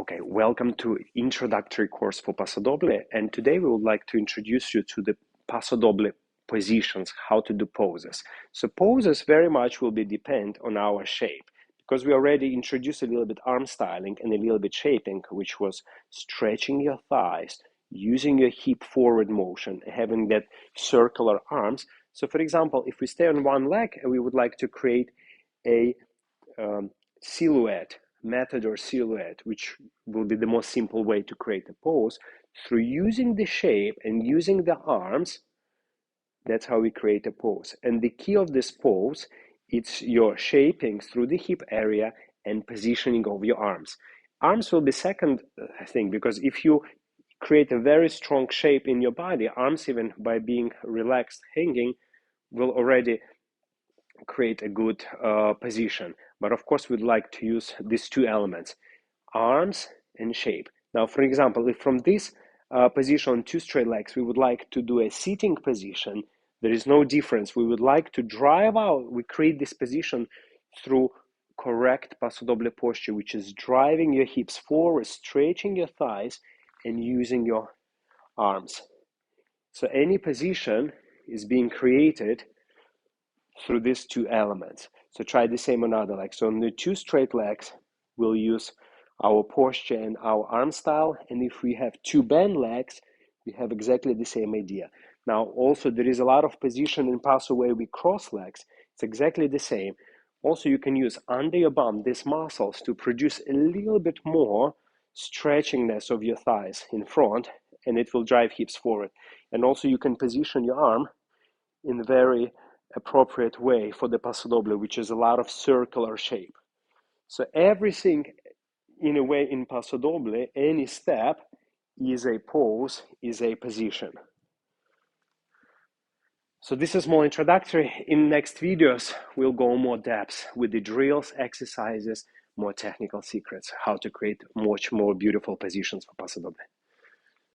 Okay, welcome to introductory course for Paso Doble, and today we would like to introduce you to the Paso Doble positions, how to do poses. So poses very much will be depend on our shape, because we already introduced a little bit arm styling and a little bit shaping, which was stretching your thighs, using your hip forward motion, having that circular arms. So for example, if we stay on one leg and we would like to create a silhouette, matador silhouette, which will be the most simple way to create a pose, through using the shape and using the arms. That's how we create a pose. And the key of this pose, it's your shaping through the hip area and positioning of your arms. Arms will be second thing, because if you create a very strong shape in your body, arms, even by being relaxed, hanging, will already create a good position. But of course, we'd like to use these two elements, arms and shape. Now, for example, if from this position on two straight legs, we would like to do a sitting position, there is no difference. We would like to drive out, we create this position through correct Paso Doble posture, which is driving your hips forward, stretching your thighs, and using your arms. So any position is being created through these two elements. So try the same on other legs. So on the two straight legs, we'll use our posture and our arm style. And if we have two bent legs, we have exactly the same idea. Now, also, there is a lot of position in Paso where we cross legs. It's exactly the same. Also, you can use under your bum these muscles to produce a little bit more stretchingness of your thighs in front, and it will drive hips forward. And also, you can position your arm in a very appropriate way for the Paso Doble, which is a lot of circular shape. So everything in a way in Paso Doble, any step is a pose, is a position. So this is more introductory. In next videos, we'll go more depth with the drills, exercises, more technical secrets, how to create much more beautiful positions for Paso Doble.